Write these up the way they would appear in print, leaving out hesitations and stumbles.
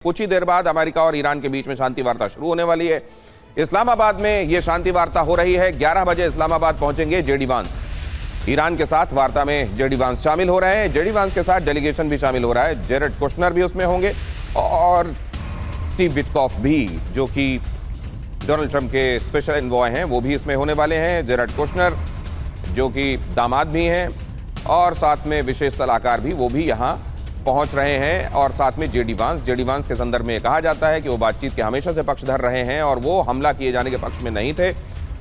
कुछ ही देर बाद अमेरिका और ईरान के बीच में शांति वार्ता शुरू होने वाली है। इस्लामाबाद में यह शांति वार्ता हो रही है। 11 बजे इस्लामाबाद पहुंचेंगे जेडी वांस। ईरान के साथ वार्ता में जेडी वांस शामिल हो रहे हैं। जेडी वांस के साथ डेलीगेशन भी शामिल हो रहा है। जेरेड कुशनर भी उसमें होंगे और स्टीव विटकॉफ भी, जो कि डोनाल्ड ट्रंप के स्पेशल एनवॉय हैं, वो भी इसमें होने वाले हैं। जेरेड कुशनर जो कि दामाद भी हैं और साथ में विशेष सलाहकार भी, वो भी यहाँ पहुंच रहे हैं। और साथ में जेडी वांस के संदर्भ में कहा जाता है कि वो बातचीत के हमेशा से पक्षधर रहे हैं और वो हमला किए जाने के पक्ष में नहीं थे।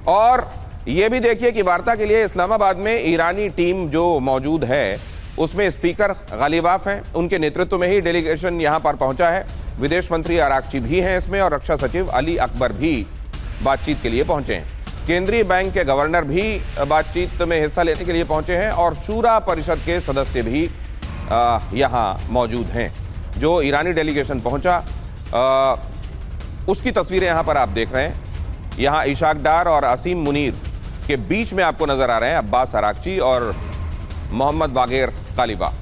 और ये भी देखिए कि वार्ता के लिए इस्लामाबाद में ईरानी टीम जो मौजूद है उसमें स्पीकर गालिबाफ हैं, उनके नेतृत्व में ही डेलीगेशन यहाँ पर पहुंचा है। विदेश मंत्री आरागची भी हैं इसमें और रक्षा सचिव अली अकबर भी बातचीत के लिए पहुंचे हैं। केंद्रीय बैंक के गवर्नर भी बातचीत में हिस्सा लेने के लिए पहुंचे हैं और शूरा परिषद के सदस्य भी यहाँ मौजूद हैं। जो ईरानी डेलीगेशन पहुंचा उसकी तस्वीरें यहाँ पर आप देख रहे हैं। यहाँ इशाक डार और असीम मुनीर के बीच में आपको नजर आ रहे हैं अब्बास आरागची और मोहम्मद बागेर गालिबाफ।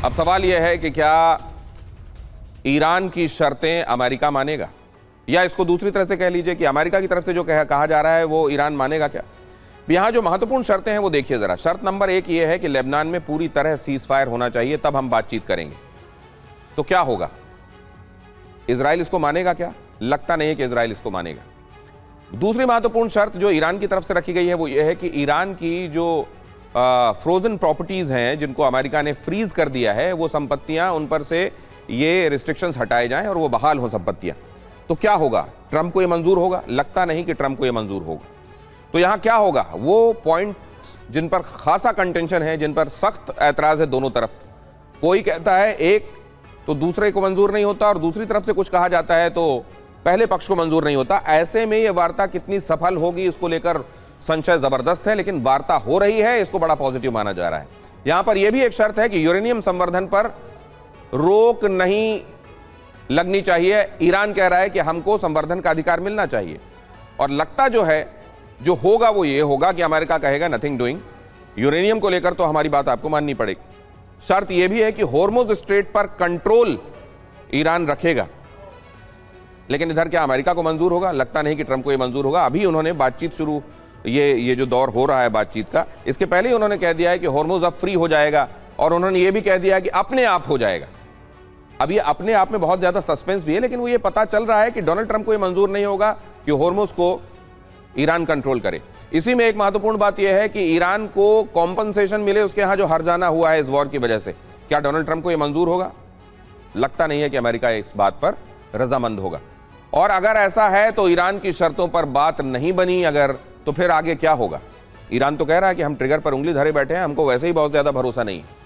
अब सवाल यह है कि क्या ईरान की शर्तें अमेरिका मानेगा, या इसको दूसरी तरह से कह लीजिए कि अमेरिका की तरफ से जो कहा जा रहा है वो ईरान मानेगा क्या। यहाँ जो महत्वपूर्ण शर्तें हैं वो देखिए जरा। शर्त नंबर 1 ये है कि लेबनान में पूरी तरह सीज फायर होना चाहिए, तब हम बातचीत करेंगे। तो क्या होगा, इजराइल इसको मानेगा क्या? लगता नहीं है कि इजराइल इसको मानेगा। दूसरी महत्वपूर्ण शर्त जो ईरान की तरफ से रखी गई है वो ये है कि ईरान की जो फ्रोजन प्रॉपर्टीज हैं जिनको अमेरिका ने फ्रीज कर दिया है, वो संपत्तियां, उन पर से ये रिस्ट्रिक्शंस हटाए जाएं और वो बहाल हो संपत्तियां। तो क्या होगा, ट्रंप को ये मंजूर होगा? लगता नहीं कि ट्रंप को ये मंजूर होगा। तो यहां क्या होगा, वो पॉइंट जिन पर खासा कंटेंशन है, जिन पर सख्त ऐतराज है दोनों तरफ। कोई कहता है एक तो दूसरे को मंजूर नहीं होता और दूसरी तरफ से कुछ कहा जाता है तो पहले पक्ष को मंजूर नहीं होता। ऐसे में यह वार्ता कितनी सफल होगी इसको लेकर संशय जबरदस्त है, लेकिन वार्ता हो रही है, इसको बड़ा पॉजिटिव माना जा रहा है। यहां पर यह भी एक शर्त है कि यूरेनियम संवर्धन पर रोक नहीं लगनी चाहिए। ईरान कह रहा है कि हमको संवर्धन का अधिकार मिलना चाहिए और लगता जो होगा वो ये होगा कि अमेरिका कहेगा नथिंग डूइंग। यूरेनियम को लेकर तो हमारी बात आपको माननी पड़ेगी। शर्त यह भी है कि होर्मुज स्ट्रेट पर कंट्रोल ईरान रखेगा। लेकिन इधर क्या अमेरिका को मंजूर होगा? लगता नहीं कि ट्रंप को यह मंजूर होगा। अभी उन्होंने बातचीत शुरू, ये जो दौर हो रहा है बातचीत का, इसके पहले ही उन्होंने कह दिया है कि होर्मुज अब फ्री हो जाएगा और उन्होंने ये भी कह दिया है कि अपने आप हो जाएगा। अब ये अपने आप में बहुत ज्यादा सस्पेंस भी है, लेकिन वो ये पता चल रहा है कि डोनाल्ड ट्रंप को यह मंजूर नहीं होगा कि होर्मुज को ईरान कंट्रोल करे। इसी में एक महत्वपूर्ण बात यह है कि ईरान को कॉम्पनसेशन मिले उसके यहां जो हर्जाना हुआ है इस वॉर की वजह से। क्या डोनाल्ड ट्रंप को यह मंजूर होगा? लगता नहीं है कि अमेरिका इस बात पर रजामंद होगा। और अगर ऐसा है तो ईरान की शर्तों पर बात नहीं बनी अगर, तो फिर आगे क्या होगा? ईरान तो कह रहा है कि हम ट्रिगर पर उंगली धरे बैठे हैं, हमको वैसे ही बहुत ज्यादा भरोसा नहीं है।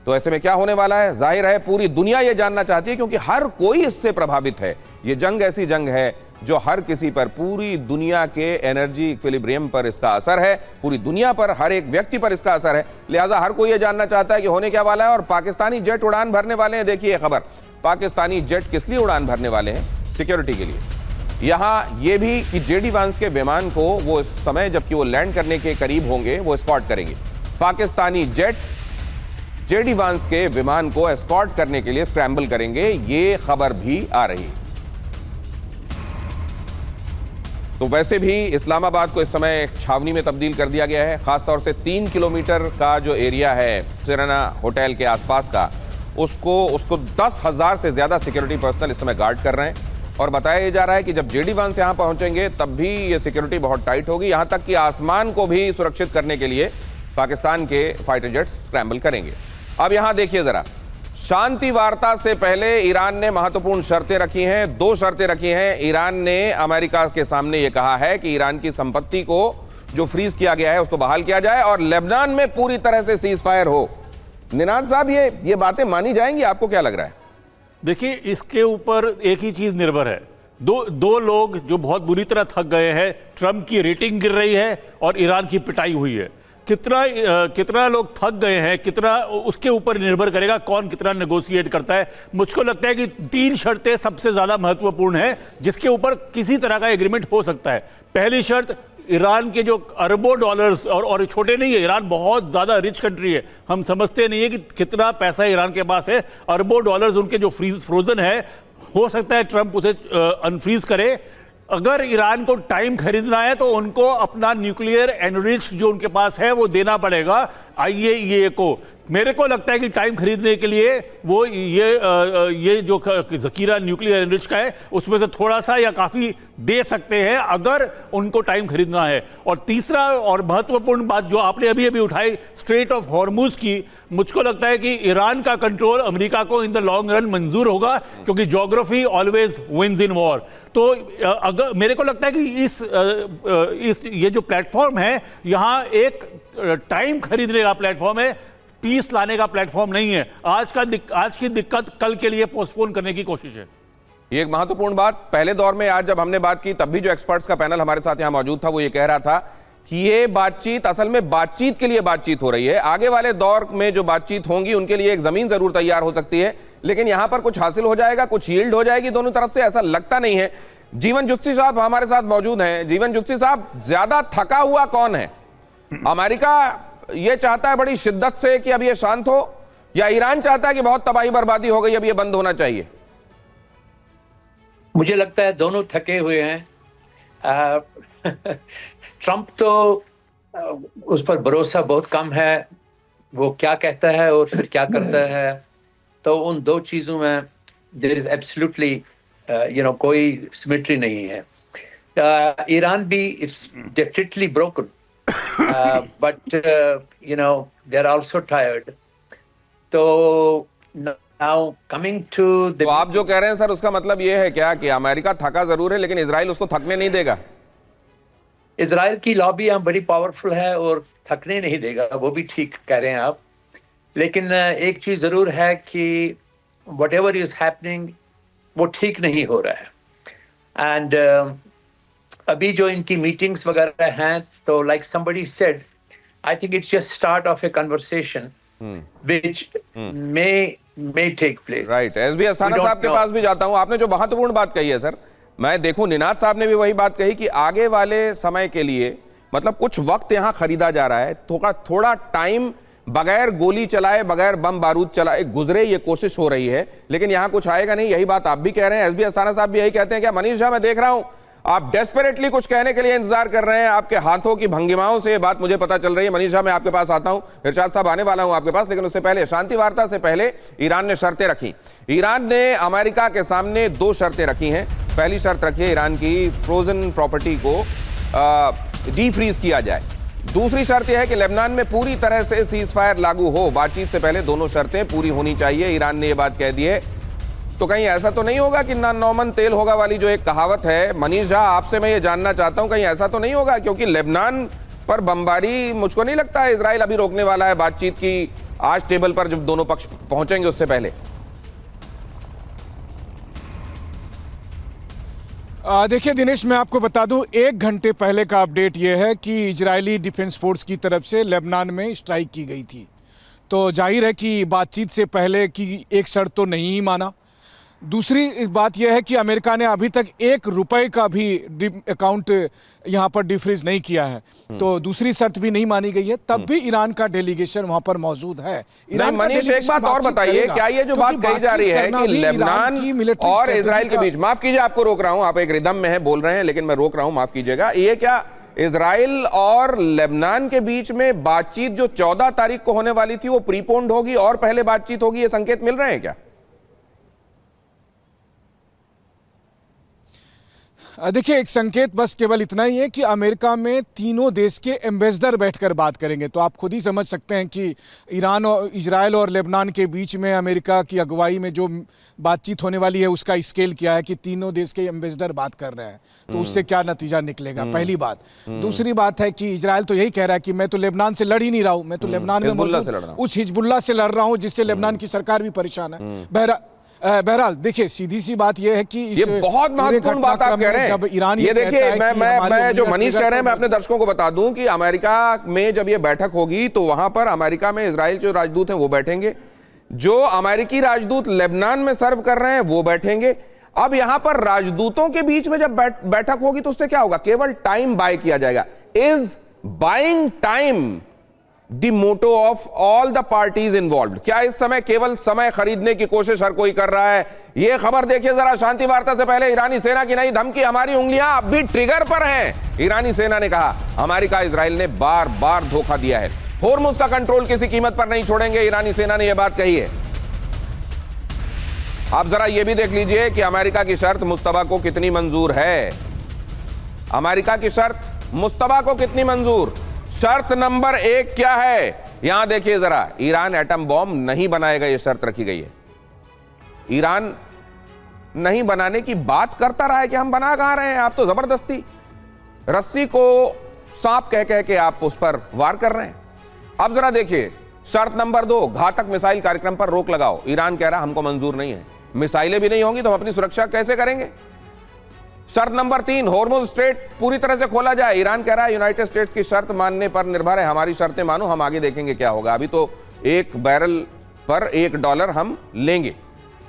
तो ऐसे में क्या होने वाला है? जाहिर है पूरी दुनिया यह जानना चाहती है, क्योंकि हर कोई इससे प्रभावित है। यह जंग ऐसी जंग है जो हर किसी पर, पूरी दुनिया के एनर्जी इक्विलिब्रियम पर इसका असर है, पूरी दुनिया पर, हर एक व्यक्ति पर इसका असर है। लिहाजा हर कोई यह जानना चाहता है कि होने क्या वाला है। और पाकिस्तानी जेट उड़ान भरने वाले हैं। देखिए खबर, पाकिस्तानी जेट किस लिए उड़ान भरने वाले हैं? सिक्योरिटी के लिए। यहां यह भी कि जेडी वांस के विमान को वो इस समय जबकि वो लैंड करने के करीब होंगे वो एस्कॉर्ट करेंगे। पाकिस्तानी जेट जेडी वांस के विमान को एस्कॉर्ट करने के लिए स्क्रैम्बल करेंगे, ये खबर भी आ रही है। तो वैसे भी इस्लामाबाद को इस समय एक छावनी में तब्दील कर दिया गया है। खासतौर से 3 किलोमीटर का जो एरिया है सिरेना होटल के आसपास का, उसको 10,000 से ज्यादा सिक्योरिटी पर्सनल इस समय गार्ड कर रहे हैं। और बताया जा रहा है कि जब जेडी वांस यहां पहुंचेंगे तब भी ये सिक्योरिटी बहुत टाइट होगी। यहां तक कि आसमान को भी सुरक्षित करने के लिए पाकिस्तान के फाइटर जेट्स स्क्रैम्बल करेंगे। अब यहां देखिए जरा, शांति वार्ता से पहले ईरान ने महत्वपूर्ण शर्तें रखी हैं। 2 शर्तें रखी हैं। ईरान ने अमेरिका के सामने यह कहा है कि ईरान की संपत्ति को जो फ्रीज किया गया है उसको बहाल किया जाए और लेबनान में पूरी तरह से सीज फायर हो। निनाद साहब, ये बातें मानी जाएंगी? आपको क्या लग रहा है? देखिए, इसके ऊपर एक ही चीज निर्भर है। दो लोग जो बहुत बुरी तरह थक गए हैं। ट्रंप की रेटिंग गिर रही है और ईरान की पिटाई हुई है। कितना लोग थक गए हैं, कितना, उसके ऊपर निर्भर करेगा कौन कितना नेगोशिएट करता है। मुझको लगता है कि 3 शर्तें सबसे ज्यादा महत्वपूर्ण हैं जिसके ऊपर किसी तरह का एग्रीमेंट हो सकता है। पहली शर्त, ईरान के जो अरबों डॉलर्स, और छोटे नहीं है, ईरान बहुत ज़्यादा रिच कंट्री है, हम समझते नहीं है कि कितना पैसा ईरान के पास है। अरबों डॉलर्स उनके जो फ्रोजन है, हो सकता है ट्रंप उसे अनफ्रीज करे। अगर ईरान को टाइम खरीदना है तो उनको अपना न्यूक्लियर एनरिच जो उनके पास है वो देना पड़ेगा IAEA को। मेरे को लगता है कि टाइम खरीदने के लिए वो ये जो जखीरा न्यूक्लियर एनरिच का है उसमें से थोड़ा सा या काफ़ी दे सकते हैं अगर उनको टाइम खरीदना है। और तीसरा और महत्वपूर्ण बात जो आपने अभी अभी उठाई, स्ट्रेट ऑफ हॉर्मुज की, मुझको लगता है कि ईरान का कंट्रोल अमेरिका को इन द लॉन्ग रन मंजूर होगा, क्योंकि geography always wins in war. तो अगर मेरे को लगता है कि इस ये जो प्लेटफॉर्म है यहाँ एक टाइम खरीदने का प्लेटफॉर्म है, पीस लाने का प्लेटफॉर्म नहीं है। आज की दिक्कत कल के लिए पोस्टपोन करने की कोशिश है। ये एक महत्वपूर्ण बात, पहले दौर में आज जब हमने बात की तब भी जो एक्सपर्ट्स का पैनल हमारे साथ यहां मौजूद था वो ये कह रहा था कि ये बातचीत असल में बातचीत के लिए बातचीत हो रही है। आगे वाले दौर में जो बातचीत होंगी उनके लिए एक जमीन जरूर तैयार हो सकती है, लेकिन यहां पर कुछ हासिल हो जाएगा, कुछ यील्ड हो जाएगी दोनों तरफ से, ऐसा लगता नहीं है। जीवन जुत्सी साहब हमारे साथ मौजूद हैं। जीवन जुत्सी साहब, ज्यादा थका हुआ कौन है? अमेरिका ये चाहता है बड़ी शिद्दत से कि अब ये शांत हो, या ईरान चाहता है कि बहुत तबाही बर्बादी हो गई, अब ये बंद होना चाहिए? मुझे लगता है दोनों थके हुए हैं। ट्रंप तो उस पर भरोसा बहुत कम है, वो क्या कहता है और फिर क्या करता है, तो उन दो चीजों में देयर इज एब्सोल्युटली कोई सिमेट्री नहीं है। ईरान भी it's definitely broken, but they're also tired. तो now coming to the, तो आप जो कह रहे हैं सर, उसका मतलब ये है क्या कि अमेरिका थका जरूर है लेकिन इजराइल उसको थकने नहीं देगा? इजराइल की लॉबी बड़ी पावरफुल है और थकने नहीं देगा, वो भी ठीक कह रहे हैं आप। लेकिन एक चीज जरूर है कि whatever is happening वो ठीक नहीं हो रहा है। एंड अभी जो इनकी मीटिंग्स वगैरह हैं, तो like somebody said, I think it's just start of a conversation which may take place. Right. SB Asthana साहब के पास भी जाता हूं। आपने जो महत्वपूर्ण बात कही है सर, मैं देखूं निनाद साहब ने भी वही बात कही कि आगे वाले समय के लिए मतलब कुछ वक्त यहां खरीदा जा रहा है, थोड़ा टाइम बगैर गोली चलाए, बगैर बम बारूद चलाए गुजरे, ये कोशिश हो रही है, लेकिन यहां कुछ आएगा नहीं। यही बात आप भी कह रहे हैं, SB अस्थाना साहब भी यही कहते हैं। क्या मनीष झा, मैं देख रहा हूं आप डेस्परेटली कुछ कहने के लिए इंतजार कर रहे हैं, आपके हाथों की भंगिमाओं से ये बात मुझे पता चल रही है। मनीष झा, मैं आपके पास आता हूं, इरशाद साहब आने वाला हूं आपके पास, लेकिन उससे पहले शांति वार्ता से पहले ईरान ने शर्तें रखी। ईरान ने अमेरिका के सामने दो शर्तें रखी हैं। पहली शर्त रखी है ईरान की, फ्रोजन प्रॉपर्टी को डीफ्रीज किया जाए। दूसरी शर्त यह है कि लेबनान में पूरी तरह से सीज फायर लागू हो। बातचीत से पहले दोनों शर्तें पूरी होनी चाहिए, ईरान ने यह बात कह दी है। तो कहीं ऐसा तो नहीं होगा कि ना नौमन तेल होगा वाली जो एक कहावत है? मनीष झा, आपसे मैं ये जानना चाहता हूं, कहीं ऐसा तो नहीं होगा? क्योंकि लेबनान पर बमबारी मुझको नहीं लगता है इजराइल अभी रोकने वाला है बातचीत की, आज टेबल पर जब दोनों पक्ष पहुंचेंगे उससे पहले। देखिए दिनेश, मैं आपको बता दूं, 1 घंटे पहले का अपडेट यह है कि इजरायली डिफेंस फोर्स की तरफ से लेबनान में स्ट्राइक की गई थी। तो जाहिर है कि बातचीत से पहले की एक शर्त तो नहीं ही माना। दूसरी बात यह है कि अमेरिका ने अभी तक ₹1 का भी अकाउंट यहाँ पर डिफ्रीज नहीं किया है, तो दूसरी शर्त भी नहीं मानी गई है। तब भी ईरान का डेलीगेशन वहाँ पर मौजूद है। मनीष, एक बात और बताइए, क्या ये जो बात कही जा रही है कि लेबनान और इजराइल के बीच, माफ कीजिए आपको रोक रहा हूं, आप एक रिदम में है बोल रहे हैं लेकिन मैं रोक रहा हूं, माफ कीजिएगा, ये क्या इजराइल और लेबनान के बीच में बातचीत जो 14 तारीख को होने वाली थी वो प्रीपोन्ड होगी और पहले बातचीत होगी, ये संकेत मिल रहे हैं क्या? देखिए, एक संकेत बस केवल इतना ही है कि अमेरिका में तीनों देश के एम्बेसडर बैठकर बात करेंगे। तो आप खुद ही समझ सकते हैं कि ईरान और इजराइल और लेबनान के बीच में अमेरिका की अगुवाई में जो बातचीत होने वाली है उसका स्केल क्या है कि तीनों देश के एम्बेसडर बात कर रहे हैं, तो उससे क्या नतीजा निकलेगा, पहली बात। दूसरी बात है कि इजराइल तो यही कह रहा है कि मैं तो लेबनान से लड़ ही नहीं रहा हूं, मैं तो लेबनान में उस हिजबुल्लाह से लड़ रहा हूं जिससे लेबनान की सरकार भी परेशान है। बहरहाल देखिए, सीधी सी बात यह है कि ये बहुत महत्वपूर्ण बात आप कह रहे हैं। जब ईरान ये देखिए, मैं जो मनीष कह रहे हैं, मैं अपने दर्शकों को बता दूं कि अमेरिका में जब ये बैठक होगी तो वहां पर अमेरिका में इजराइल जो राजदूत हैं वो बैठेंगे, जो अमेरिकी राजदूत लेबनान में सर्व कर रहे हैं वो बैठेंगे। अब यहां पर राजदूतों के बीच में जब बैठक होगी तो उससे क्या होगा? केवल टाइम बाय किया जाएगा। Is buying time the motto of all the parties involved? क्या इस समय केवल समय खरीदने की कोशिश हर कोई कर रहा है? यह खबर देखिए जरा, शांति वार्ता से पहले ईरानी सेना की नई धमकी, हमारी उंगलियां अब भी ट्रिगर पर हैं। ईरानी सेना ने कहा अमेरिका इजराइल ने बार बार धोखा दिया है, होर्मुज का कंट्रोल किसी कीमत पर नहीं छोड़ेंगे। ईरानी सेना ने यह बात कही है। आप जरा यह भी देख लीजिए कि अमेरिका की शर्त मुस्तफा को कितनी मंजूर है। अमेरिका की शर्त मुस्तफा को कितनी मंजूर? शर्त नंबर 1 क्या है? यहां देखिए जरा, ईरान एटम बॉम्ब नहीं बनाएगा, यह शर्त रखी गई है। ईरान नहीं बनाने की बात करता रहा है कि हम बना कहां रहे हैं, आप तो जबरदस्ती रस्सी को सांप कह कह के आप उस पर वार कर रहे हैं। अब जरा देखिए शर्त नंबर 2, घातक मिसाइल कार्यक्रम पर रोक लगाओ। ईरान कह रहा हमको मंजूर नहीं है, मिसाइलें भी नहीं होंगी तो हम अपनी सुरक्षा कैसे करेंगे? शर्त नंबर 3, होर्मुज स्ट्रेट पूरी तरह से खोला जाए। ईरान कह रहा है यूनाइटेड स्टेट्स की शर्त मानने पर निर्भर है, हमारी शर्तें मानो, हम आगे देखेंगे क्या होगा, अभी तो 1 बैरल पर $1 हम लेंगे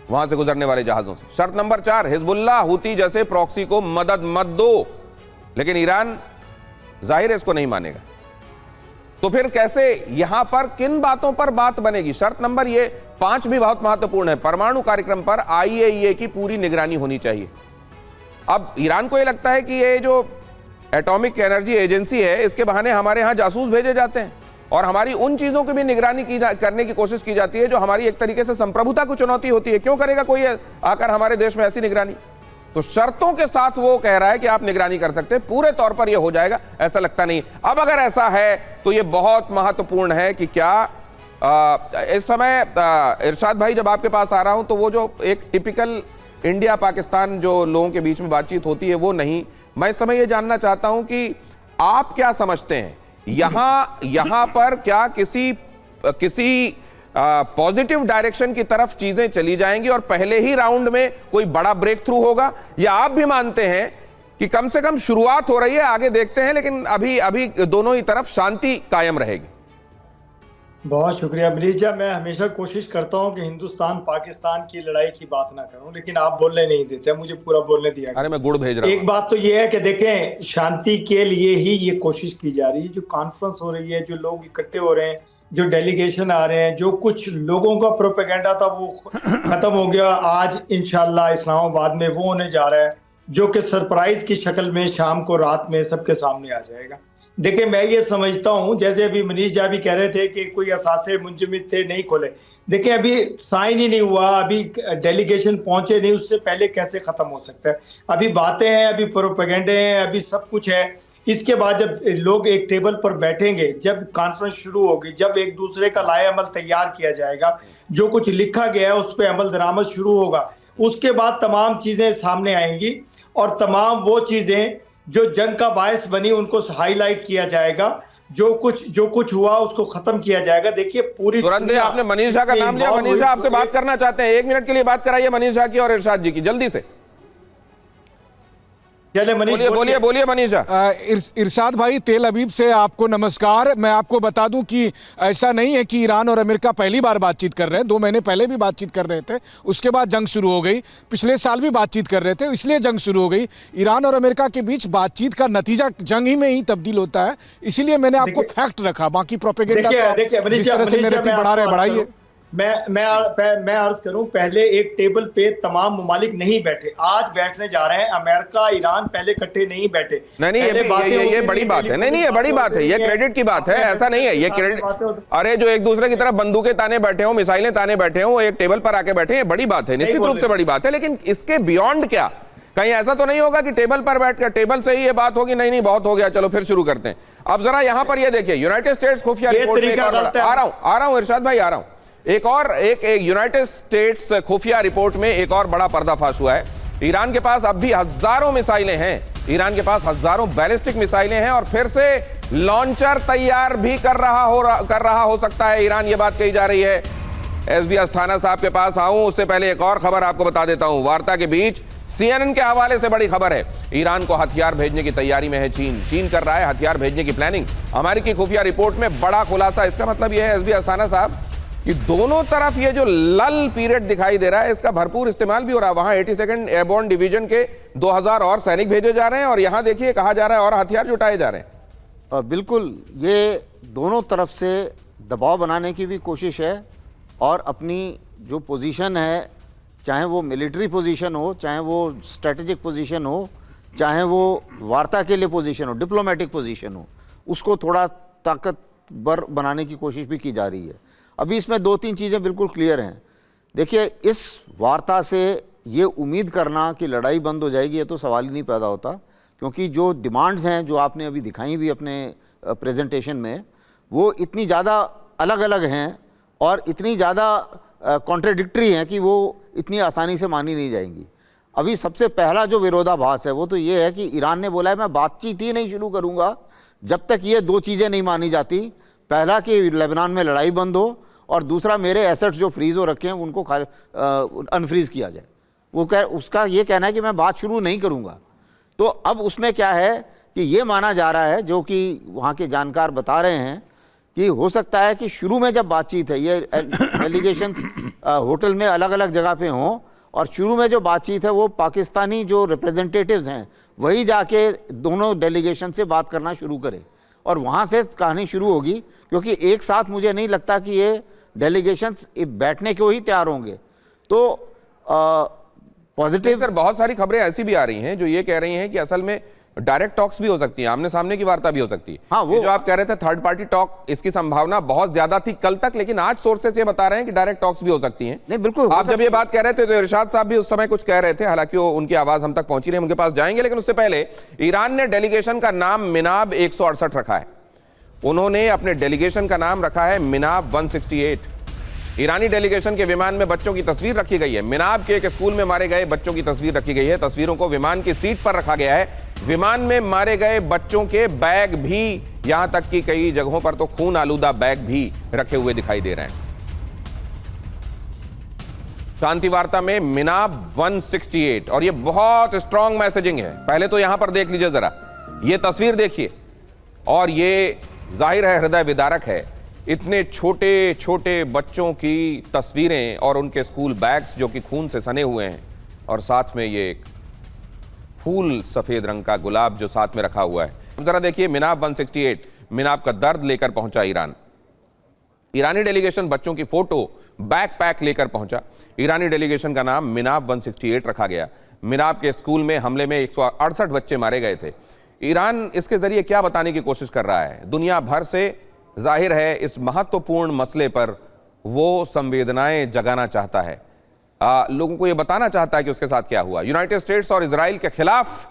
वहां से गुजरने वाले जहाजों से। शर्त नंबर 4, हिजबुल्लाह हूती जैसे प्रॉक्सी को मदद मत दो। लेकिन ईरान जाहिर है इसको नहीं मानेगा, तो फिर कैसे, यहां पर किन बातों पर बात बनेगी? शर्त नंबर 5 भी बहुत महत्वपूर्ण है, परमाणु कार्यक्रम पर IAEA की पूरी निगरानी होनी चाहिए। अब ईरान को यह लगता है कि ये जो एटॉमिक एनर्जी एजेंसी है इसके बहाने हमारे यहां जासूस भेजे जाते हैं और हमारी उन चीजों की भी निगरानी करने की कोशिश की जाती है जो हमारी एक तरीके से संप्रभुता को चुनौती होती है। क्यों करेगा कोई आकर हमारे देश में ऐसी निगरानी? तो शर्तों के साथ वो कह रहा है कि आप निगरानी कर सकते हैं, पूरे तौर पर यह हो जाएगा ऐसा लगता नहीं। अब अगर ऐसा है तो यह बहुत महत्वपूर्ण है कि क्या इस समय इरशाद भाई जब आपके पास आ रहा हूं तो वो जो एक टिपिकल इंडिया पाकिस्तान जो लोगों के बीच में बातचीत होती है वो नहीं, मैं इस समय ये जानना चाहता हूं कि आप क्या समझते हैं यहां पर क्या किसी पॉजिटिव डायरेक्शन की तरफ चीजें चली जाएंगी और पहले ही राउंड में कोई बड़ा ब्रेक थ्रू होगा, या आप भी मानते हैं कि कम से कम शुरुआत हो रही है, आगे देखते हैं, लेकिन अभी दोनों ही तरफ शांति कायम रहेगी? बहुत शुक्रिया मनीषा। मैं हमेशा कोशिश करता हूं कि हिंदुस्तान पाकिस्तान की लड़ाई की बात ना करूं, लेकिन आप बोलने नहीं देते, मुझे पूरा बोलने दिया। अरे मैं गुड़ भेज रहा हूं। एक बात तो ये है कि देखें, शांति के लिए ही ये कोशिश की जा रही है। जो कॉन्फ्रेंस हो रही है, जो लोग इकट्ठे हो रहे हैं, जो डेलीगेशन आ रहे हैं, जो कुछ लोगों का प्रोपेगेंडा था वो खत्म हो गया। आज इंशाल्लाह इस्लामाबाद में वो होने जा रहा है जो कि सरप्राइज की शक्ल में शाम को रात में सबके सामने आ जाएगा। देखिए मैं ये समझता हूं, जैसे अभी मनीष जी भी कह रहे थे कि कोई असासे मुंजमद थे नहीं खोले, देखिए अभी साइन ही नहीं हुआ, अभी डेलीगेशन पहुंचे नहीं, उससे पहले कैसे खत्म हो सकता है? अभी बातें हैं, अभी प्रोपेगेंडे हैं, अभी सब कुछ है। इसके बाद जब लोग एक टेबल पर बैठेंगे, जब कॉन्फ्रेंस शुरू होगी, जब एक दूसरे का लाए अमल तैयार किया जाएगा, जो कुछ लिखा गया है उस पर अमल दरामद शुरू होगा, उसके बाद तमाम चीजें सामने आएंगी और तमाम वो चीजें जो जंग का बायस बनी उनको हाईलाइट किया जाएगा। जो कुछ हुआ उसको खत्म किया जाएगा। देखिए पूरी तुरंत आपने मनीष झा का नाम लिया, मनीष झा आपसे बात करना चाहते हैं, 1 मिनट के लिए बात कराइए मनीष झा की और इरशाद जी की, जल्दी से। बोलिए मनीष झा। इरशाद भाई, तेल अवीव से आपको नमस्कार। मैं आपको बता दूं कि ऐसा नहीं है कि ईरान और अमेरिका पहली बार बातचीत कर रहे हैं, 2 महीने पहले भी बातचीत कर रहे थे, उसके बाद जंग शुरू हो गई। पिछले साल भी बातचीत कर रहे थे, इसलिए जंग शुरू हो गई। ईरान और अमेरिका के बीच बातचीत का नतीजा जंग ही में ही तब्दील होता है, इसीलिए मैंने आपको फैक्ट रखा। बाकी प्रोपेगेंडा जिस तरह से नैरेटिव बढ़ा रहे बढ़ाइए। मैं अर्ज करूं, पहले एक टेबल पे तमाम मुमालिक नहीं बैठे, आज बैठने जा रहे हैं। अमेरिका ईरान पहले इकट्ठे नहीं बैठे। नहीं ये बड़ी बात है। नहीं ये बड़ी बात है, ये क्रेडिट की बात है, ऐसा नहीं है ये क्रेडिट। अरे जो एक दूसरे की तरफ बंदूकें ताने बैठे हो, मिसाइलें ताने बैठे हो, एक टेबल पर आके बैठे, ये बड़ी बात है, निश्चित रूप से बड़ी बात है। लेकिन इसके बियॉन्ड क्या? कहीं ऐसा तो नहीं होगा कि टेबल पर बैठकर टेबल से ही ये बात होगी, नहीं बहुत हो गया, चलो फिर शुरू करते हैं। अब जरा यहां पर ये देखिए, यूनाइटेड स्टेट्स खुफिया रिपोर्ट में आ रहा हूं इरशाद भाई, आ रहा हूं। एक यूनाइटेड स्टेट्स खुफिया रिपोर्ट में एक और बड़ा पर्दाफाश हुआ है। ईरान के पास अब भी हजारों मिसाइलें हैं, ईरान के पास हजारों बैलिस्टिक मिसाइलें हैं और फिर से लॉन्चर तैयार भी कर रहा हो सकता है ईरान, ये बात कही जा रही है। एसबी अस्थाना साहब के पास आऊं उससे पहले एक और खबर आपको बता देता हूं। वार्ता के बीच CNN के हवाले से बड़ी खबर है, ईरान को हथियार भेजने की तैयारी में है चीन कर रहा है हथियार भेजने की प्लानिंग। अमेरिकी खुफिया रिपोर्ट में बड़ा खुलासा। इसका मतलब यह है एसबी अस्थाना साहब कि दोनों तरफ ये जो लल पीरियड दिखाई दे रहा है इसका भरपूर इस्तेमाल भी हो रहा है। वहां 82nd एयरबोर्न डिवीजन के 2000 और सैनिक भेजे जा रहे हैं और यहां देखिए कहा जा रहा है और हथियार जुटाए जा रहे हैं। बिल्कुल, ये दोनों तरफ से दबाव बनाने की भी कोशिश है और अपनी जो पोजीशन है, चाहे वो मिलिट्री पोजीशन हो, चाहे वो स्ट्रेटेजिक पोजीशन हो, चाहे वो वार्ता के लिए पोजीशन हो, डिप्लोमेटिक पोजीशन हो, उसको थोड़ा ताकतवर बनाने की कोशिश भी की जा रही है। अभी इसमें 2-3 चीज़ें बिल्कुल क्लियर हैं। देखिए, इस वार्ता से ये उम्मीद करना कि लड़ाई बंद हो जाएगी, ये तो सवाल ही नहीं पैदा होता, क्योंकि जो डिमांड्स हैं जो आपने अभी दिखाई भी अपने प्रेजेंटेशन में, वो इतनी ज़्यादा अलग अलग हैं और इतनी ज़्यादा कॉन्ट्रडिक्टरी हैं कि वो इतनी आसानी से मानी नहीं जाएंगी। अभी सबसे पहला जो विरोधाभास है वो तो ये है कि ईरान ने बोला है मैं बातचीत ही नहीं शुरू करूँगा जब तक ये 2 चीज़ें नहीं मानी जाती। पहला कि लेबनान में लड़ाई बंद हो और दूसरा मेरे एसेट्स जो फ्रीज़ हो रखे हैं उनको अनफ्रीज़ किया जाए। उसका ये कहना है कि मैं बात शुरू नहीं करूँगा। तो अब उसमें क्या है कि ये माना जा रहा है, जो कि वहाँ के जानकार बता रहे हैं, कि हो सकता है कि शुरू में जब बातचीत है, ये डेलीगेशन होटल में अलग अलग जगह पे हों और शुरू में जो बातचीत है वो पाकिस्तानी जो रिप्रेजेंटेटिव्स हैं वही जाके दोनों डेलीगेशन से बात करना शुरू करें और वहाँ से कहानी शुरू होगी, क्योंकि एक साथ मुझे नहीं लगता कि ये डेलीगेशंस बैठने को ही तैयार होंगे। तो पॉजिटिव सर, बहुत सारी खबरें ऐसी भी आ रही हैं जो ये कह रही हैं कि असल में डायरेक्ट टॉक्स भी हो सकती है, आमने सामने की वार्ता भी हो सकती है। हाँ, वो जो आप कह रहे थे थर्ड पार्टी टॉक, इसकी संभावना बहुत ज्यादा थी कल तक, लेकिन आज सोर्सेस ये बता रहे हैं कि डायरेक्ट टॉक्स भी हो सकती हैं। नहीं, बिल्कुल आप जब ये बात कह रहे थे तो इरशाद साहब भी उस समय कुछ कह रहे थे, हालांकि उनकी आवाज हम तक पहुंची नहीं, उनके पास जाएंगे, लेकिन उससे पहले ईरान ने डेलीगेशन का नाम मिनाब 168 रखा है। उन्होंने अपने डेलीगेशन का नाम रखा है मिनाब 168। ईरानी डेलीगेशन के विमान में बच्चों की तस्वीर रखी गई है। मिनाब के एक स्कूल में मारे गए बच्चों की तस्वीर रखी गई है। तस्वीरों को विमान की सीट पर रखा गया है। विमान में मारे गए बच्चों के बैग भी, यहां तक कि कई जगहों पर तो खून आलूदा बैग भी रखे हुए दिखाई दे रहे हैं। शांति वार्ता में मिनाब 168, और ये बहुत स्ट्रॉन्ग मैसेजिंग है। पहले तो यहां पर देख लीजिए जरा, ये तस्वीर देखिए, और ये जाहिर है हृदय विदारक है। इतने छोटे छोटे बच्चों की तस्वीरें और उनके स्कूल बैग्स जो कि खून से सने हुए हैं, और साथ में ये एक फूल सफेद रंग का गुलाब जो साथ में रखा हुआ है। अब जरा देखिए मिनाब 168, मिनाब का दर्द लेकर पहुंचा ईरान। ईरानी डेलीगेशन बच्चों की फोटो बैकपैक लेकर पहुंचा। ईरानी डेलीगेशन का नाम मिनाब 168 रखा गया। मिनाब के स्कूल में हमले में 168 बच्चे मारे गए थे। ईरान इसके जरिए क्या बताने की कोशिश कर रहा है? दुनिया भर से जाहिर है इस महत्वपूर्ण मसले पर वो संवेदनाएं जगाना चाहता है, लोगों को यह बताना चाहता है कि उसके साथ क्या हुआ। यूनाइटेड स्टेट्स और इजराइल के खिलाफ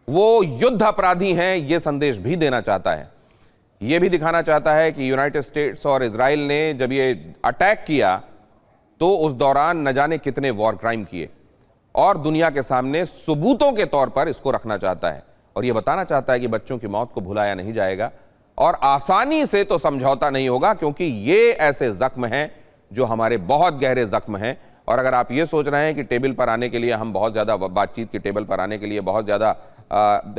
वो युद्ध अपराधी हैं, यह संदेश भी देना चाहता है। यह भी दिखाना चाहता है कि यूनाइटेड स्टेट्स और इजराइल ने जब ये अटैक किया तो उस दौरान न जाने कितने वॉर क्राइम किए, और दुनिया के सामने सबूतों के तौर पर इसको रखना चाहता है, और यह बताना चाहता है कि बच्चों की मौत को भुलाया नहीं जाएगा और आसानी से तो समझौता नहीं होगा, क्योंकि ये ऐसे जख्म हैं जो हमारे बहुत गहरे जख्म हैं। और अगर आप ये सोच रहे हैं कि टेबल पर आने के लिए हम बहुत ज़्यादा, बातचीत की टेबल पर आने के लिए बहुत ज़्यादा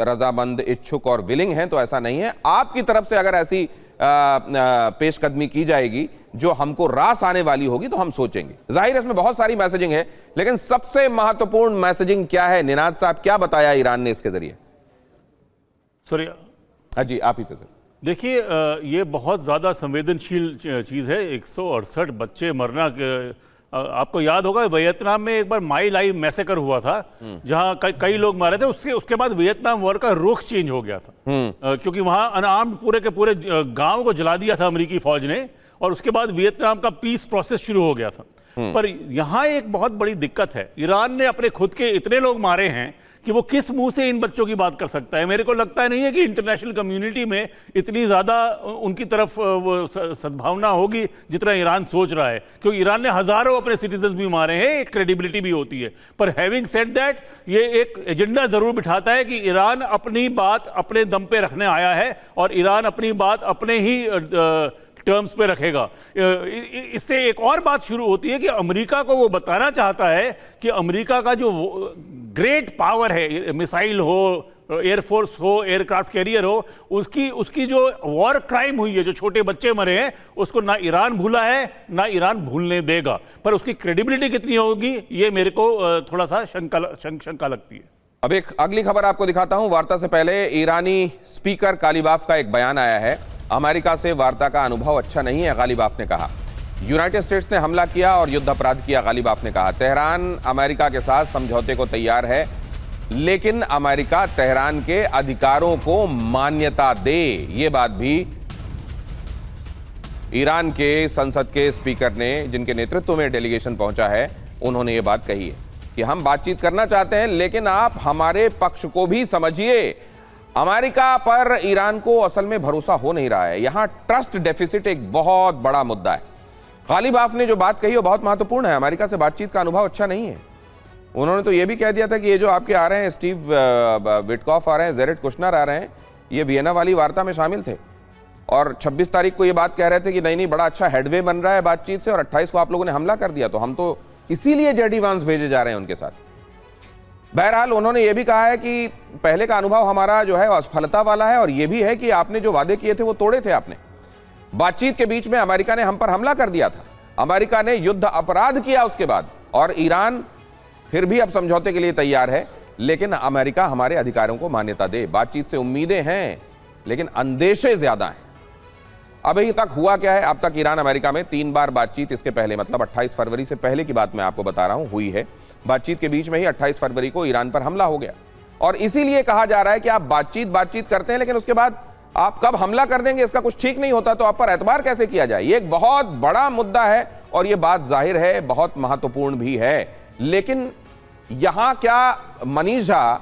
रजामंद, इच्छुक और विलिंग हैं, तो ऐसा नहीं है। आपकी तरफ से अगर ऐसी पेशकदमी की जाएगी जो हमको रास आने वाली होगी तो हम सोचेंगे। जाहिर है इसमें बहुत सारी मैसेजिंग है, लेकिन सबसे महत्वपूर्ण मैसेजिंग क्या है? निनाद साहब, क्या बताया ईरान ने इसके जरिए? सॉरी, हाँ जी, आप ही से सर। देखिए, ये बहुत ज़्यादा संवेदनशील चीज़ है। 168 बच्चे मरना आपको याद होगा वियतनाम में एक बार माई लाई मैसेकर हुआ था, जहां कई लोग मारे थे। उसके बाद वियतनाम वॉर का रुख चेंज हो गया था, क्योंकि वहां अनआर्म्ड पूरे के पूरे गांव को जला दिया था अमेरिकी फौज ने, और उसके बाद वियतनाम का पीस प्रोसेस शुरू हो गया था। पर यहां एक बहुत बड़ी दिक्कत है, ईरान ने अपने खुद के इतने लोग मारे हैं कि वो किस मुंह से इन बच्चों की बात कर सकता है। मेरे को लगता नहीं है कि इंटरनेशनल कम्युनिटी में इतनी ज़्यादा उनकी तरफ सद्भावना होगी जितना ईरान सोच रहा है, क्योंकि ईरान ने हज़ारों अपने सिटीजन्स भी मारे हैं, एक क्रेडिबिलिटी भी होती है। पर हैविंग सेड दैट, ये एक एजेंडा ज़रूर बिठाता है कि ईरान अपनी बात अपने दम पे रखने आया है और ईरान अपनी बात अपने ही टर्म्स पे रखेगा। इससे एक और बात शुरू होती है कि अमेरिका को वो बताना चाहता है कि अमेरिका का जो ग्रेट पावर है, मिसाइल हो, एयरफोर्स हो, एयरक्राफ्ट कैरियर हो, उसकी जो वॉर क्राइम हुई है, जो छोटे बच्चे मरे हैं, उसको ना ईरान भूला है ना ईरान भूलने देगा। पर उसकी क्रेडिबिलिटी कितनी होगी, ये मेरे को थोड़ा सा शंका लगती है। अब एक अगली खबर आपको दिखाता हूं। वार्ता से पहले ईरानी स्पीकर गालिबाफ का एक बयान आया है। अमेरिका से वार्ता का अनुभव अच्छा नहीं है, गालिबाफ ने कहा। यूनाइटेड स्टेट्स ने हमला किया और युद्ध अपराध किया, गालिबाफ ने कहा। तेहरान अमेरिका के साथ समझौते को तैयार है, लेकिन अमेरिका तेहरान के अधिकारों को मान्यता दे। ये बात भी ईरान के संसद के स्पीकर ने, जिनके नेतृत्व में डेलीगेशन पहुंचा है, उन्होंने ये बात कही है कि हम बातचीत करना चाहते हैं, लेकिन आप हमारे पक्ष को भी समझिए। अमेरिका पर ईरान को असल में भरोसा हो नहीं रहा है। यहां ट्रस्ट डेफिसिट एक बहुत बड़ा मुद्दा है। गालिबाफ ने जो बात कही वो बहुत महत्वपूर्ण है। अमेरिका से बातचीत का अनुभव अच्छा नहीं है। उन्होंने तो यह भी कह दिया था कि ये जो आपके आ रहे हैं, स्टीव विटकॉफ आ रहे हैं, जेरेड कुशनर आ रहे हैं, ये वियना वाली वार्ता में शामिल थे और 26 तारीख को ये बात कह रहे थे कि नहीं बड़ा अच्छा हेडवे बन रहा है बातचीत से, और 28 को आप लोगों ने हमला कर दिया, तो हम तो इसीलिए जेडी वांस भेजे जा रहे हैं उनके साथ। बहरहाल उन्होंने ये भी कहा है कि पहले का अनुभव हमारा जो है असफलता वाला है, और ये भी है कि आपने जो वादे किए थे वो तोड़े थे आपने। बातचीत के बीच में अमेरिका ने हम पर हमला कर दिया था, अमेरिका ने युद्ध अपराध किया उसके बाद, और ईरान फिर भी अब समझौते के लिए तैयार है, लेकिन अमेरिका हमारे अधिकारों को मान्यता दे। बातचीत से उम्मीदें हैं, लेकिन अंदेशे ज्यादा हैं। अभी तक हुआ क्या है? अब तक ईरान अमेरिका में 3 बार बातचीत, इसके पहले मतलब 28 फरवरी से पहले की बात मैं आपको बता रहा हूं, हुई है। बातचीत के बीच में ही 28 फरवरी को ईरान पर हमला हो गया, और इसीलिए कहा जा रहा है कि आप बातचीत करते हैं, लेकिन उसके बाद आप कब हमला कर देंगे इसका कुछ ठीक नहीं होता, तो आप पर एतबार कैसे किया जाए? ये एक बहुत बड़ा मुद्दा है, और ये बात जाहिर है बहुत महत्वपूर्ण भी है। लेकिन यहां क्या मनीष झा,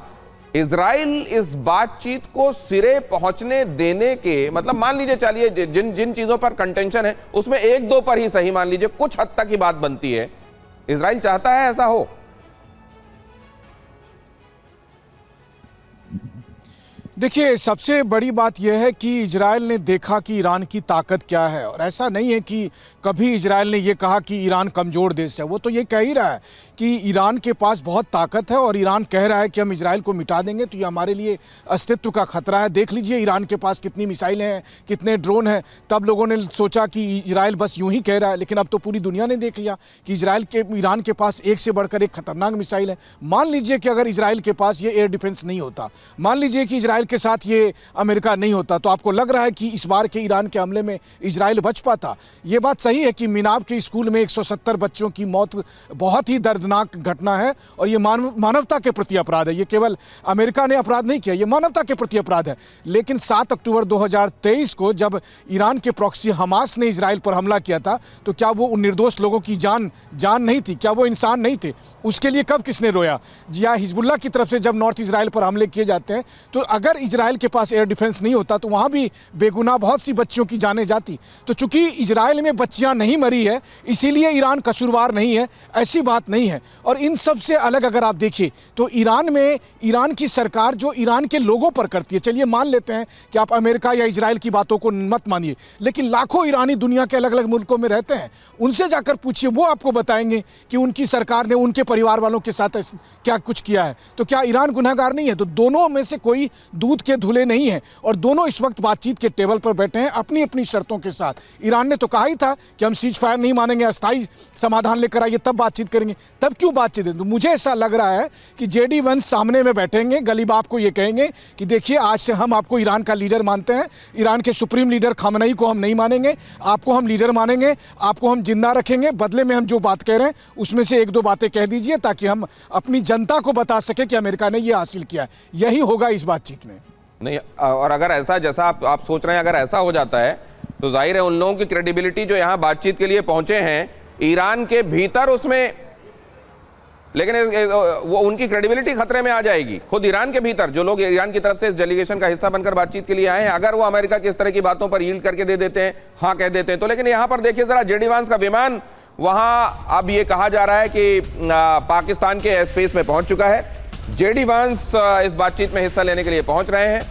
इजराइल इस बातचीत को सिरे पहुंचने देने के, मतलब मान लीजिए, चलिए जिन चीजों पर कंटेंशन है उसमें 1-2 पर ही सही मान लीजिए कुछ हद तक ही बात बनती है, इजराइल चाहता है ऐसा हो? देखिए, सबसे बड़ी बात यह है कि इजराइल ने देखा कि ईरान की ताकत क्या है, और ऐसा नहीं है कि कभी इजराइल ने यह कहा कि ईरान कमज़ोर देश है। वो तो ये कह ही रहा है कि ईरान के पास बहुत ताकत है, और ईरान कह रहा है कि हम इजराइल को मिटा देंगे तो ये हमारे लिए अस्तित्व का खतरा है। देख लीजिए ईरान के पास कितनी मिसाइलें हैं, कितने ड्रोन हैं। तब लोगों ने सोचा कि इजराइल बस यूं ही कह रहा है, लेकिन अब तो पूरी दुनिया ने देख लिया कि ईरान के पास एक से बढ़कर एक खतरनाक मिसाइल है। मान लीजिए कि अगर इजराइल के पास ये एयर डिफेंस नहीं होता, मान लीजिए कि इजराइल के साथ ये अमेरिका नहीं होता, तो आपको लग रहा है कि इस बार के ईरान के हमले में इजराइल बच पाता? ये बात सही है कि मीनाब के स्कूल में 170 बच्चों की मौत बहुत ही दर्दनाक घटना है, और ये मानवता के प्रति अपराध है। ये केवल अमेरिका ने अपराध नहीं किया, ये मानवता के प्रति अपराध है। लेकिन 7 अक्टूबर 2023 को जब ईरान के प्रॉक्सी हमास ने इजराइल पर हमला किया था, तो क्या वो उन निर्दोष लोगों की जान नहीं थी? क्या वो इंसान नहीं थे? उसके लिए कब किसने रोया? या हिजबुल्लाह की तरफ से जब नॉर्थ इजराइल पर हमले किए जाते हैं, तो अगर इजराइल के पास एयर डिफेंस नहीं होता तो वहां भी बेगुनाह बहुत सी बच्चियों की जानें जाती। तो चूंकि इजराइल में बच्चियां नहीं मरी है, इसीलिए ईरान कसूरवार नहीं है, ऐसी बात नहीं है। और इन सब से अलग अगर आप देखिए तो ईरान में ईरान की सरकार जो ईरान के लोगों पर करती है, चलिए मान लेते हैं कि आप अमेरिका या इजराइल की बातों को मत मानिए, लेकिन लाखों ईरानी दुनिया के अलग अलग मुल्कों में रहते हैं, उनसे जाकर पूछिए, वो आपको बताएंगे कि उनकी सरकार ने उनके परिवार वालों के साथ क्या कुछ किया है। तो क्या ईरान गुनहगार नहीं है? तो दोनों में से कोई दूध के धुले नहीं है, और दोनों इस वक्त बातचीत के टेबल पर बैठे हैं अपनी अपनी शर्तों के साथ। ईरान ने तो कहा ही था कि हम सीज फायर नहीं मानेंगे, अस्थायी समाधान लेकर आइए तब बातचीत करेंगे। तब क्यों बातचीत है? तो मुझे ऐसा लग रहा है कि जेडी वंस सामने में बैठेंगे, गालिबाफ को ये कहेंगे कि देखिए आज से हम आपको ईरान का लीडर मानते हैं, ईरान के सुप्रीम लीडर खामनेई को हम नहीं मानेंगे, आपको हम लीडर मानेंगे, आपको हम जिंदा रखेंगे, बदले में हम जो बात कह रहे हैं उसमें से 1-2 बातें कह दीजिए ताकि हम अपनी जनता को बता सके कि अमेरिका ने ये हासिल किया है। यही होगा इस बातचीत में। नहीं, और अगर ऐसा जैसा आप सोच रहे हैं, अगर ऐसा हो जाता है तो जाहिर है उन लोगों की क्रेडिबिलिटी जो यहां बातचीत के लिए पहुंचे हैं ईरान के भीतर, उसमें, लेकिन वो उनकी क्रेडिबिलिटी खतरे में आ जाएगी। खुद ईरान के भीतर जो लोग ईरान की तरफ से इस डेलीगेशन का हिस्सा बनकर बातचीत के लिए आए हैं, अगर वो अमेरिका की इस तरह की बातों पर यील्ड करके दे देते हैं, हाँ कह देते हैं, तो लेकिन यहां पर देखिए जरा, जेडी वांस का विमान वहां अब ये कहा जा रहा है कि पाकिस्तान के एयर स्पेस में पहुंच चुका है। जेडी वांस इस बातचीत में हिस्सा लेने के लिए पहुंच रहे हैं।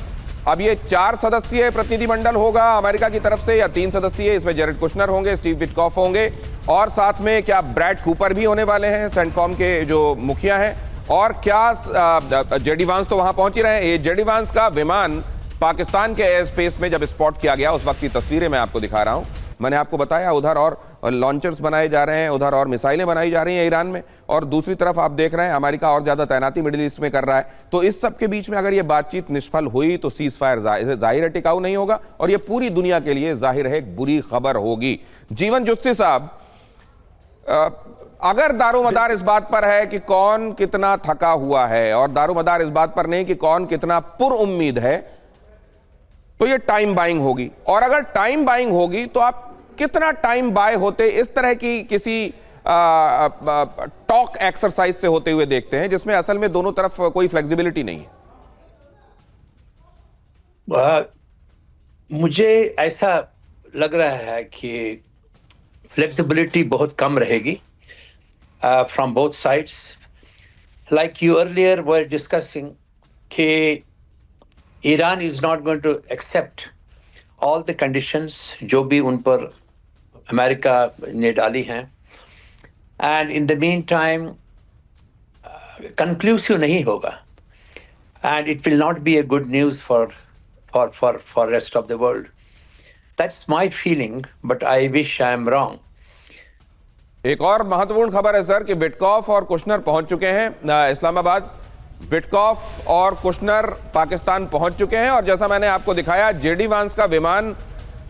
अब ये 4 सदस्यीय प्रतिनिधिमंडल होगा अमेरिका की तरफ से, या 3 सदस्यीय? इसमें जेरेड कुशनर होंगे, स्टीव विटकॉफ होंगे, और साथ में क्या ब्रैड कूपर भी होने वाले हैं, सेंटकॉम के जो मुखिया हैं, और क्या जेडी वांस तो वहां पहुंच ही रहे हैं। ये जेडी वांस का विमान पाकिस्तान के एयर स्पेस में जब स्पॉट किया गया, उस वक्त की तस्वीरें मैं आपको दिखा रहा हूं। मैंने आपको बताया उधर और लॉन्चर्स बनाए जा रहे हैं, उधर और मिसाइलें बनाई जा रही हैं ईरान में, और दूसरी तरफ आप देख रहे हैं अमेरिका और ज्यादा तैनाती मिडिल ईस्ट में कर रहा है। तो इस सब के बीच में अगर ये बातचीत निष्फल हुई तो सीज फायर जाहिर है टिकाऊ नहीं होगा, और ये पूरी दुनिया के लिए जाहिर है एक बुरी खबर होगी। जीवन जुत्सी साहब, अगर दारोमदार इस बात पर है कि कौन कितना थका हुआ है और दारोमदार इस बात पर नहीं कि कौन कितना पुरउम्मीद है, तो ये टाइम बाइंग होगी। और अगर टाइम बाइंग होगी तो आप कितना टाइम बाय होते इस तरह की किसी टॉक एक्सरसाइज से होते हुए देखते हैं, जिसमें असल में दोनों तरफ कोई फ्लेक्सिबिलिटी नहीं है? मुझे ऐसा लग रहा है कि फ्लेक्सिबिलिटी बहुत कम रहेगी from both sides. Like you earlier were discussing कि Iran is not going to accept all the conditions जो भी उन पर अमेरिका ने डाली हैं, and in the mean time conclusive नहीं होगा, and it will not be a good news for rest of the world. That's my feeling, but I wish I am wrong. एक और महत्वपूर्ण खबर है सर कि विटकॉफ और कुशनर पहुंच चुके हैं इस्लामाबाद। विटकॉफ और कुशनर पाकिस्तान पहुंच चुके हैं, और जैसा मैंने आपको दिखाया जेडी वांस का विमान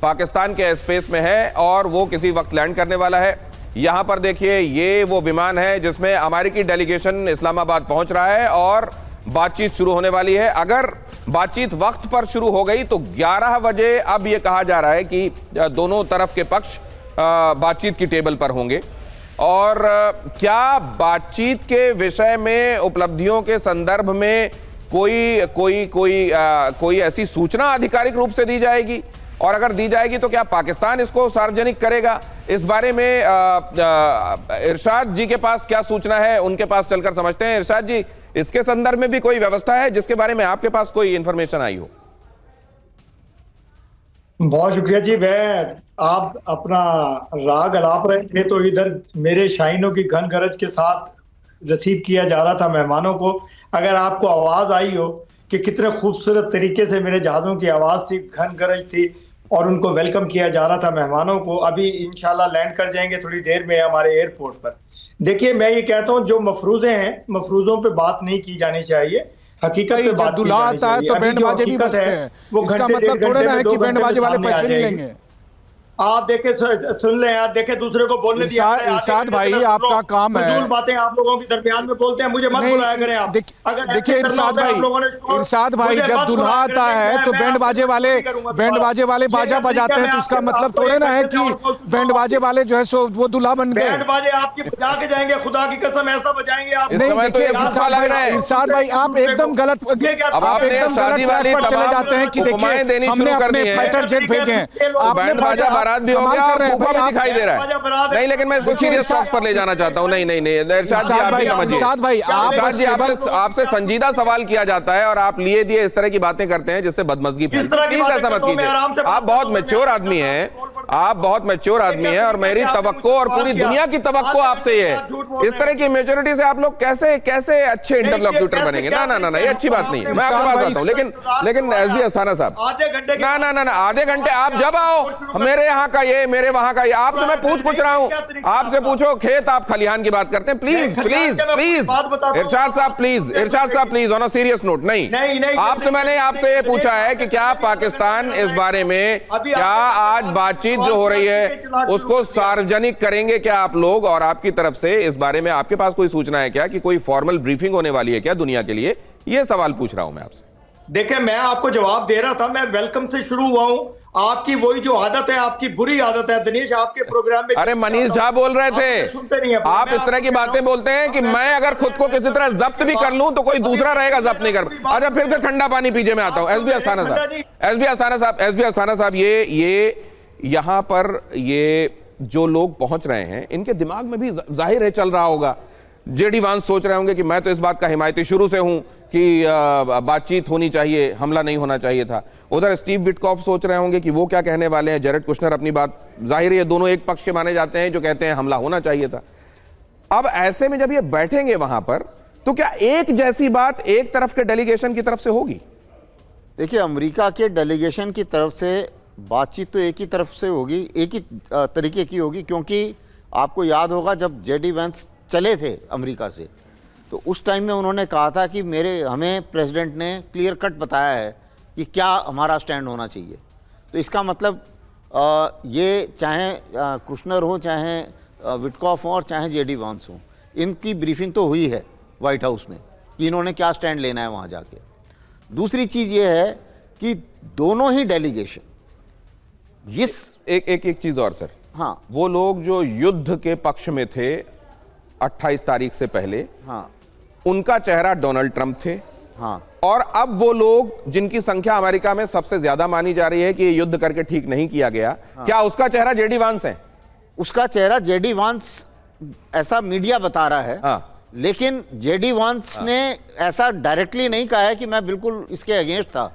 पाकिस्तान के स्पेस में है और वो किसी वक्त लैंड करने वाला है। यहां पर देखिए, ये वो विमान है जिसमें अमेरिकी डेलीगेशन इस्लामाबाद पहुंच रहा है और बातचीत शुरू होने वाली है। अगर बातचीत वक्त पर शुरू हो गई तो 11 बजे अब ये कहा जा रहा है कि दोनों तरफ के पक्ष बातचीत की टेबल पर होंगे। और क्या बातचीत के विषय में, उपलब्धियों के संदर्भ में कोई ऐसी सूचना आधिकारिक रूप से दी जाएगी? और अगर दी जाएगी तो क्या पाकिस्तान इसको सार्वजनिक करेगा? इस बारे में इरशाद जी के पास क्या सूचना है, उनके पास चलकर समझते हैं। इरशाद जी, इसके संदर्भ में भी कोई व्यवस्था है जिसके बारे में आपके पास कोई इंफॉर्मेशन आई हो? बहुत शुक्रिया जी। मैं आप अपना राग अलाप रहे थे तो इधर मेरे शाहीनों की घन गरज के साथ रिसीव किया जा रहा था मेहमानों को। अगर आपको आवाज आई हो कि कितने खूबसूरत तरीके से मेरे जहाज़ों की आवाज थी, घन गरज थी, और उनको वेलकम किया जा रहा था मेहमानों को। अभी इंशाल्लाह लैंड कर जाएंगे थोड़ी देर में हमारे एयरपोर्ट पर। देखिए, मैं ये कहता हूँ जो मफरूजे हैं, मफरूजों पे बात नहीं की जानी चाहिए, हकीकत पे बात की दूल्हा जानी आता है चाहिए। तो अभी बैंड जो बाजे भी हकीकत बजते है, हैं, वो इसका घंटे, मतलब डेढ़ थोड़े ना घंटे है में, कि 2 बैंड घंटे बाजे में वाले सामने आ पैसे नहीं जाएगी। लेंगे। आप देखे, सुन लें यार, देखे दूसरे को बोलने दिया। इरशाद भाई, आपका काम है, फजूल बातें आप लोगों के दरमियान में बोलते हैं, मुझे मत बुलाया करें आप। देखिए इरशाद भाई, जब दूल्हा आता है तो बैंड बाजे वाले बाजा बजाते हैं, तो उसका मतलब थोड़े ना है कि बैंड बाजे वाले जो है सो वो दूल्हा बन गए। बैंड बाजे आपकी बजा के जाएंगे, खुदा की कसम ऐसा बजाएंगे आप। नहीं, देखिए इरशाद भाई, आप एकदम गलत, अब आपने शादी वाली चले जाते हैं कि देखिए हमने अपने फाइटर जेट भेजे हैं, आपने बारात भी हो गया, फूफा भी दिखाई दे रहा है। नहीं, लेकिन मैं इसको सीरियस टॉक्स पर ले जाना चाहता हूँ। नहीं, इरशाद जी, आप भी समझिए। इरशाद जी, आपसे संजीदा सवाल किया जाता है और आप लिए दिए इस तरह की बातें करते हैं जिससे बदमज़गी फैलती है। प्लीज ऐसा मत कीजिए। आप बहुत मैच्योर आदमी हैं, आप बहुत मैच्योर आदमी हैं, और मेरी तवक्को और पूरी दुनिया की तवक्को आपसे ये है। इस तरह की मेच्योरिटी से आप लोग कैसे अच्छे इंटरलोक्यूटर बनेंगे? ना, ये अच्छी बात नहीं है। मैं आपके पास आता हूँ, लेकिन एसडी अस्थाना साहब, ना, आधे घंटे आप जब आओ, मेरे यहाँ का ये, मेरे वहां का ये, आपसे मैं कुछ रहा हूं, आपसे पूछो खेत, आप खलिहान की बात करते हैं। प्लीज इरशाद साहब please, on a serious note. नहीं, आपसे ये पूछा है कि क्या पाकिस्तान इस बारे में, क्या आज बातचीत जो हो रही है उसको सार्वजनिक करेंगे क्या आप लोग? और आपकी तरफ से इस बारे में आपके पास कोई सूचना है क्या कि कोई फॉर्मल ब्रीफिंग होने वाली है क्या दुनिया के लिए? ये सवाल पूछ रहा हूं मैं आपसे। देखिए, मैं आपको जवाब दे रहा था, मैं वेलकम से शुरू हुआ हूं। आपकी वही जो आदत है, आपकी बुरी आदत है दिनेश, आपके प्रोग्राम में। अरे मनीष झा बोल रहे थे, सुनते नहीं है आप इस तरह की बातें बोलते हैं कि मैं अगर खुद को किसी तरह जब्त भी कर लूं तो कोई दूसरा रहेगा जब्त नहीं कर। अच्छा, फिर से ठंडा पानी पीजिए, मैं आता हूं। एसबी अस्थाना साहब, ये यहां पर ये जो लोग पहुंच रहे हैं, इनके दिमाग में भी जाहिर है चल रहा होगा, जेडी वांस सोच रहे होंगे कि मैं तो इस बात का हिमायती शुरू से हूं कि बातचीत होनी चाहिए, हमला नहीं होना चाहिए था। उधर स्टीव विटकॉफ सोच रहे होंगे कि वो क्या कहने वाले हैं। जेरेड कुशनर अपनी बात, जाहिर है दोनों एक पक्ष के माने जाते हैं जो कहते हैं हमला होना चाहिए था। अब ऐसे में जब ये बैठेंगे वहां पर तो क्या एक जैसी बात एक तरफ के डेलीगेशन की तरफ से होगी? देखिए, अमेरिका के डेलीगेशन की तरफ से बातचीत तो एक ही तरफ से होगी, एक ही तरीके की होगी, क्योंकि आपको याद होगा जब जेडी वेंस चले थे अमेरिका से, तो उस टाइम में उन्होंने कहा था कि हमें प्रेसिडेंट ने क्लियर कट बताया है कि क्या हमारा स्टैंड होना चाहिए। तो इसका मतलब ये चाहे कुशनर हो, चाहे विटकॉफ हो और चाहे जेडी वेंस हो, इनकी ब्रीफिंग तो हुई है वाइट हाउस में कि इन्होंने क्या स्टैंड लेना है वहाँ जाके। दूसरी चीज़ ये है कि दोनों ही डेलीगेशन एक चीज और सर, हाँ वो लोग जो युद्ध के पक्ष में थे 28 तारीख से पहले, हाँ उनका चेहरा डोनाल्ड ट्रंप थे, हाँ और अब वो लोग जिनकी संख्या अमेरिका में सबसे ज्यादा मानी जा रही है कि ये युद्ध करके ठीक नहीं किया गया, क्या उसका चेहरा जेडी वांस है? उसका चेहरा जेडी वांस ऐसा मीडिया बता रहा है, हाँ। लेकिन जेडी वांस ने ऐसा डायरेक्टली नहीं कहा है कि मैं बिल्कुल इसके अगेंस्ट था।